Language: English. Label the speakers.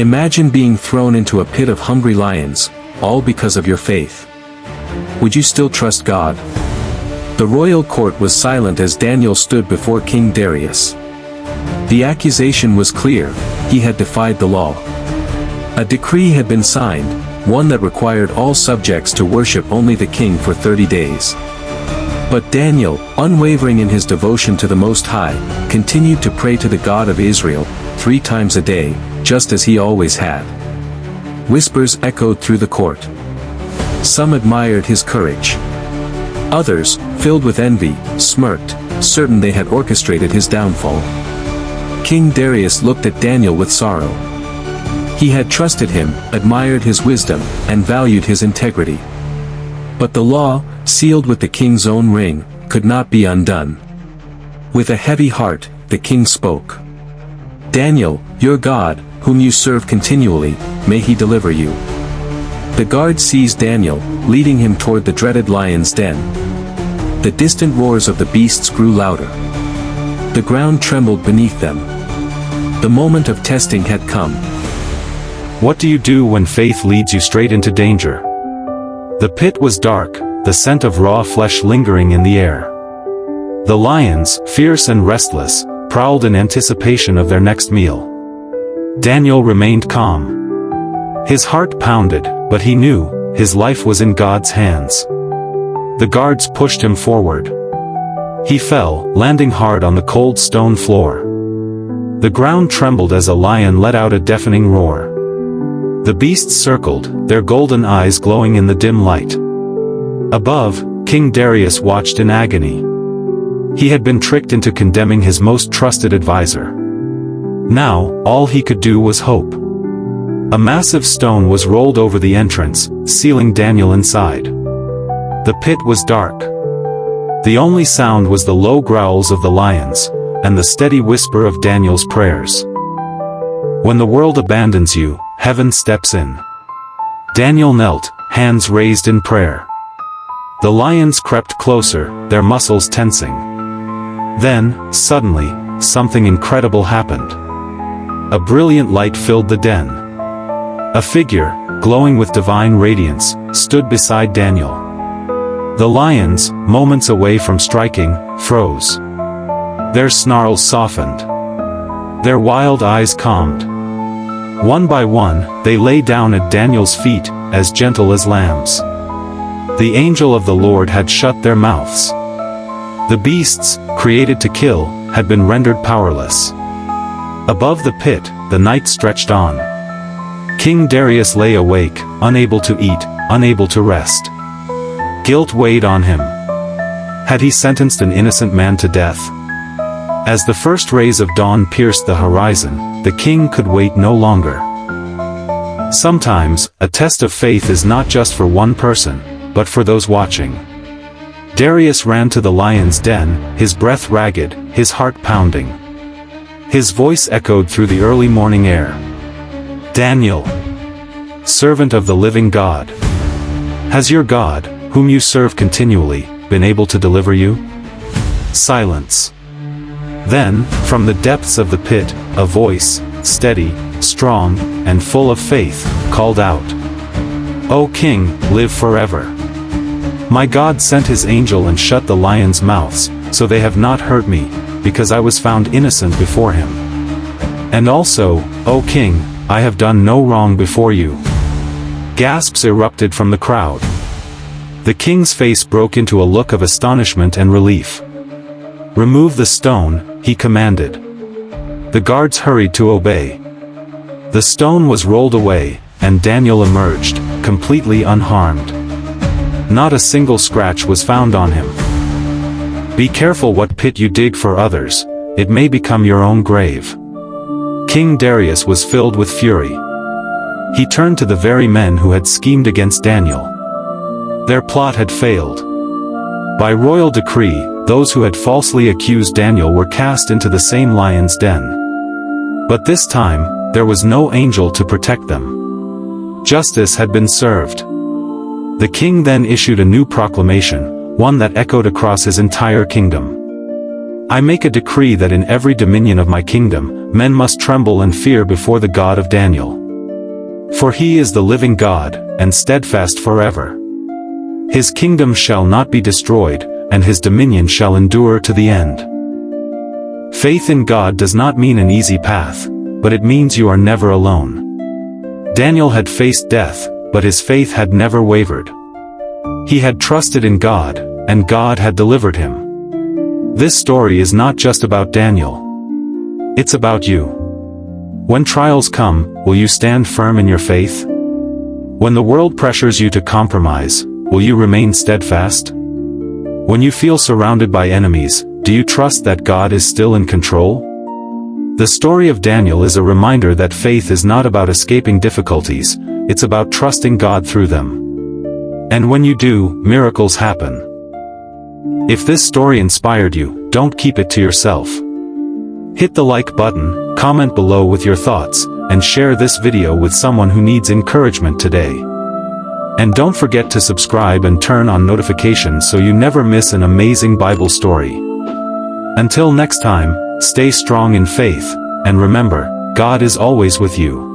Speaker 1: Imagine being thrown into a pit of hungry lions, all because of your faith. Would you still trust God? The royal court was silent as Daniel stood before King Darius. The accusation was clear: he had defied the law. A decree had been signed, one that required all subjects to worship only the king for 30 days. But Daniel, unwavering in his devotion to the Most High, continued to pray to the God of Israel, 3 times a day, just as he always had. Whispers echoed through the court. Some admired his courage. Others, filled with envy, smirked, certain they had orchestrated his downfall. King Darius looked at Daniel with sorrow. He had trusted him, admired his wisdom, and valued his integrity. But the law, sealed with the king's own ring, could not be undone. With a heavy heart, the king spoke. "Daniel, your God, whom you serve continually, may he deliver you." The guard seized Daniel, leading him toward the dreaded lion's den. The distant roars of the beasts grew louder. The ground trembled beneath them. The moment of testing had come.
Speaker 2: What do you do when faith leads you straight into danger? The pit was dark, the scent of raw flesh lingering in the air. The lions, fierce and restless, prowled in anticipation of their next meal. Daniel remained calm. His heart pounded, but he knew his life was in God's hands. The guards pushed him forward. He fell, landing hard on the cold stone floor. The ground trembled as a lion let out a deafening roar. The beasts circled, their golden eyes glowing in the dim light. Above, King Darius watched in agony. He had been tricked into condemning his most trusted advisor. Now, all he could do was hope. A massive stone was rolled over the entrance, sealing Daniel inside. The pit was dark. The only sound was the low growls of the lions, and the steady whisper of Daniel's prayers. When the world abandons you, heaven steps in. Daniel knelt, hands raised in prayer. The lions crept closer, their muscles tensing. Then, suddenly, something incredible happened. A brilliant light filled the den. A figure, glowing with divine radiance, stood beside Daniel. The lions, moments away from striking, froze. Their snarls softened. Their wild eyes calmed. One by one, they lay down at Daniel's feet, as gentle as lambs. The angel of the Lord had shut their mouths. The beasts, created to kill, had been rendered powerless. Above the pit, the night stretched on. King Darius lay awake, unable to eat, unable to rest. Guilt weighed on him. Had he sentenced an innocent man to death? As the first rays of dawn pierced the horizon, the king could wait no longer. Sometimes, a test of faith is not just for one person, but for those watching. Darius ran to the lion's den, his breath ragged, his heart pounding. His voice echoed through the early morning air. "Daniel, servant of the living God, has your God, whom you serve continually, been able to deliver you?" Silence. Then, from the depths of the pit, a voice, steady, strong, and full of faith, called out, "O King, live forever. My God sent his angel and shut the lions' mouths, so they have not hurt me, because I was found innocent before him. And also, O King, I have done no wrong before you." Gasps erupted from the crowd. The king's face broke into a look of astonishment and relief. "Remove the stone," he commanded. The guards hurried to obey. The stone was rolled away, and Daniel emerged, completely unharmed. Not a single scratch was found on him. Be careful what pit you dig for others, it may become your own grave. King Darius was filled with fury. He turned to the very men who had schemed against Daniel. Their plot had failed. By royal decree, those who had falsely accused Daniel were cast into the same lion's den. But this time, there was no angel to protect them. Justice had been served. The king then issued a new proclamation, one that echoed across his entire kingdom. "I make a decree that in every dominion of my kingdom, men must tremble and fear before the God of Daniel. For he is the living God, and steadfast forever. His kingdom shall not be destroyed, and his dominion shall endure to the end. Faith in God does not mean an easy path, but it means you are never alone. Daniel had faced death, but his faith had never wavered. He had trusted in God, and God had delivered him. This story is not just about Daniel. It's about you. When trials come, will you stand firm in your faith? When the world pressures you to compromise, will you remain steadfast? When you feel surrounded by enemies, do you trust that God is still in control? The story of Daniel is a reminder that faith is not about escaping difficulties, it's about trusting God through them. And when you do, miracles happen. If this story inspired you, don't keep it to yourself. Hit the like button, comment below with your thoughts, and share this video with someone who needs encouragement today. And don't forget to subscribe and turn on notifications so you never miss an amazing Bible story. Until next time, stay strong in faith, and remember, God is always with you.